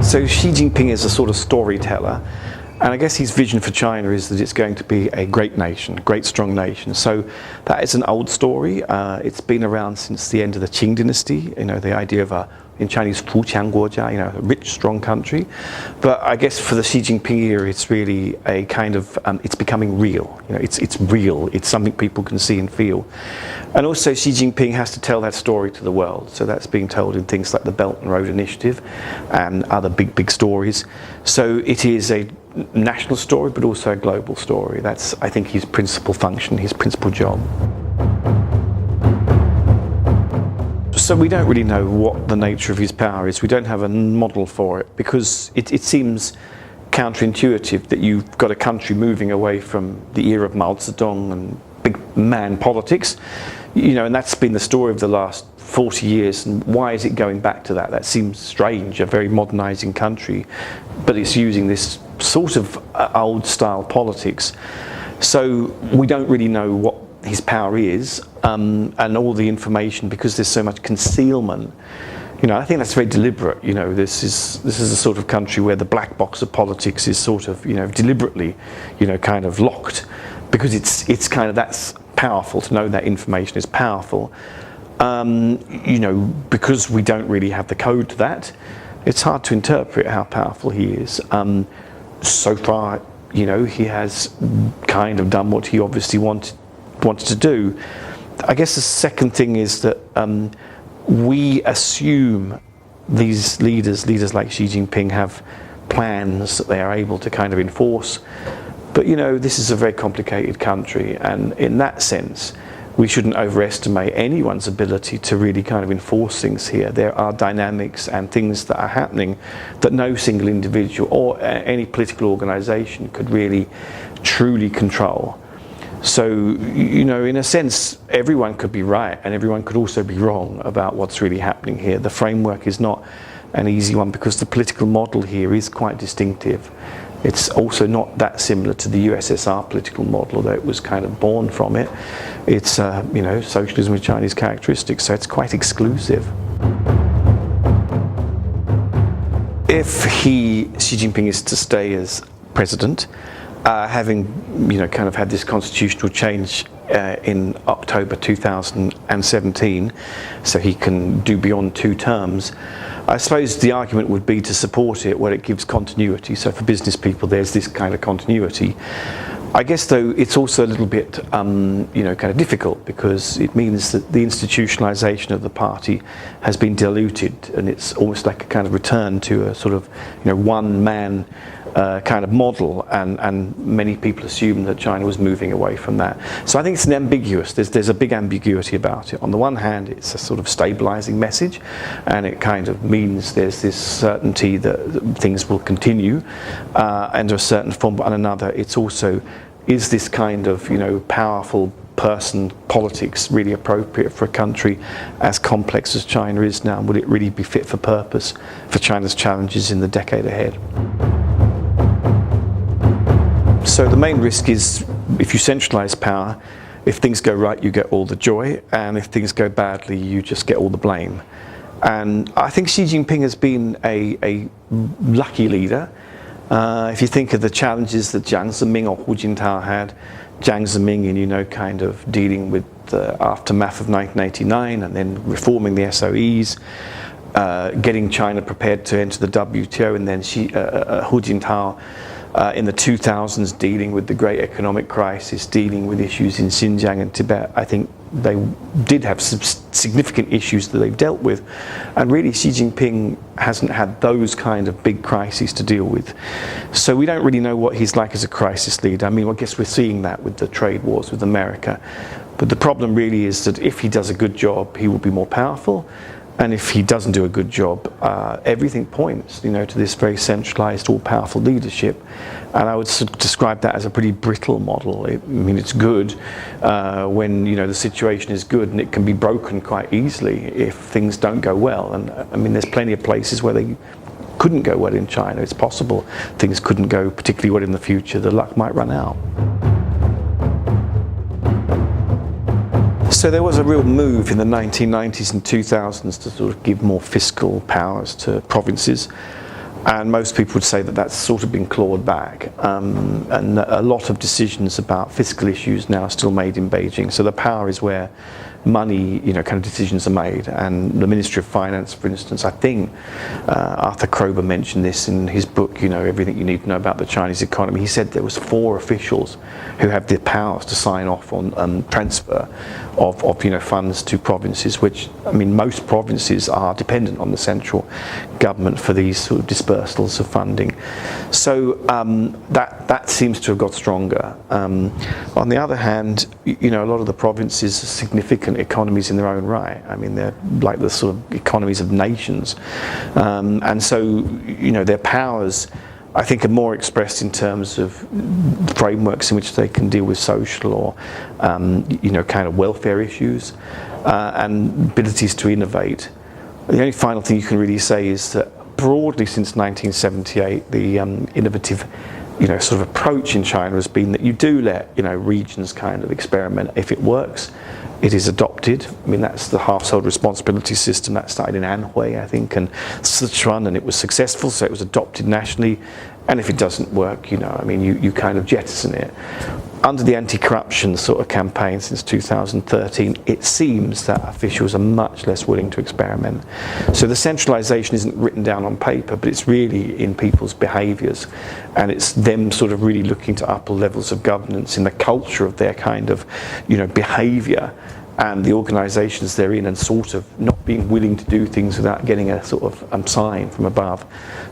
So Xi Jinping is a sort of storyteller, and I guess his vision for China is that it's going to be a great nation, a great strong nation. So that is an old story. It's been around since the end of the Qing dynasty, you know, the idea of in Chinese, 富强国家, you know, a rich, strong country. But I guess for the Xi Jinping era, it's really a kind of, it's becoming real. You know, it's real. It's something people can see and feel. And also Xi Jinping has to tell that story to the world. So that's being told in things like the Belt and Road Initiative and other big stories. So it is a national story, but also a global story. That's, I think, his principal function, his principal job. So we don't really know what the nature of his power is. We don't have a model for it because it seems counterintuitive that you've got a country moving away from the era of Mao Zedong and big man politics, you know, and that's been the story of the last 40 years. And why is it going back to that? That seems strange, a very modernizing country, but it's using this sort of old style politics. So we don't really know what his power is, and all the information, because there's so much concealment. You know, I think that's very deliberate. You know, this is a sort of country where the black box of politics is sort of, you know, deliberately, you know, kind of locked, because it's kind of, that's powerful. To know that information is powerful. You know, because we don't really have the code to that, it's hard to interpret how powerful he is. So far, you know, he has kind of done what he obviously wanted to do. I guess the second thing is that we assume these leaders like Xi Jinping, have plans that they are able to kind of enforce. But, you know, this is a very complicated country, and in that sense, we shouldn't overestimate anyone's ability to really kind of enforce things here. There are dynamics and things that are happening that no single individual or any political organization could really truly control. So, you know, in a sense, everyone could be right and everyone could also be wrong about what's really happening here. The framework is not an easy one because the political model here is quite distinctive. It's also not that similar to the USSR political model, although it was kind of born from it. It's, you know, socialism with Chinese characteristics, so it's quite exclusive. If Xi Jinping is to stay as president, having, you know, kind of had this constitutional change in October 2017, so he can do beyond 2 terms, I suppose the argument would be to support it where it gives continuity. So for business people, there's this kind of continuity. I guess, though, it's also a little bit, you know, kind of difficult because it means that the institutionalization of the party has been diluted, and it's almost like a kind of return to a sort of, you know, one-man kind of model, and many people assume that China was moving away from that. So I think it's an ambiguous, there's a big ambiguity about it. On the one hand, it's a sort of stabilizing message, and it kind of means there's this certainty that things will continue under a certain form, but on another, it's also, is this kind of, you know, powerful person politics really appropriate for a country as complex as China is now? Would it really be fit for purpose for China's challenges in the decade ahead? So the main risk is, if you centralize power, if things go right, you get all the joy, and if things go badly, you just get all the blame. And I think Xi Jinping has been a lucky leader. If you think of the challenges that Jiang Zemin or Hu Jintao had, Jiang Zemin in, you know, kind of dealing with the aftermath of 1989 and then reforming the SOEs, getting China prepared to enter the WTO, and then Hu Jintao in the 2000s dealing with the great economic crisis, dealing with issues in Xinjiang and Tibet. I think they did have some significant issues that they've dealt with, and really Xi Jinping hasn't had those kind of big crises to deal with. So we don't really know what he's like as a crisis leader. I mean, I guess we're seeing that with the trade wars with America, but the problem really is that if he does a good job, he will be more powerful. And if he doesn't do a good job, everything points, you know, to this very centralized, all-powerful leadership. And I would describe that as a pretty brittle model. I mean, it's good when, you know, the situation is good, and it can be broken quite easily if things don't go well. And I mean, there's plenty of places where they couldn't go well in China. It's possible things couldn't go particularly well in the future. The luck might run out. So there was a real move in the 1990s and 2000s to sort of give more fiscal powers to provinces. And most people would say that that's sort of been clawed back. And a lot of decisions about fiscal issues now are still made in Beijing. So the power is where money, kind of decisions are made. And the Ministry of Finance, for instance, I think Arthur Kroeber mentioned this in his book, Everything You Need to Know About the Chinese Economy. He said there was 4 officials who have the powers to sign off on transfer of funds to provinces, which, most provinces are dependent on the central government for these sort of dispersals of funding. So that seems to have got stronger. On the other hand, a lot of the provinces are significant economies in their own right. They're like the sort of economies of nations. And so, their powers, I think, are more expressed in terms of frameworks in which they can deal with social or, kind of welfare issues and abilities to innovate. The only final thing you can really say is that broadly since 1978, the innovative, sort of approach in China has been that you do let, regions kind of experiment. If it works, it is adopted. That's the household responsibility system that started in Anhui, I think, and Sichuan, and it was successful, so it was adopted nationally. And if it doesn't work, you kind of jettison it. Under the anti-corruption sort of campaign since 2013, it seems that officials are much less willing to experiment. So the centralization isn't written down on paper, but it's really in people's behaviours, and it's them sort of really looking to upper levels of governance in the culture of their kind of, behaviour and the organisations they're in, and sort of not being willing to do things without getting a sort of sign from above.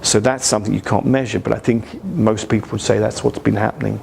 So that's something you can't measure, but I think most people would say that's what's been happening.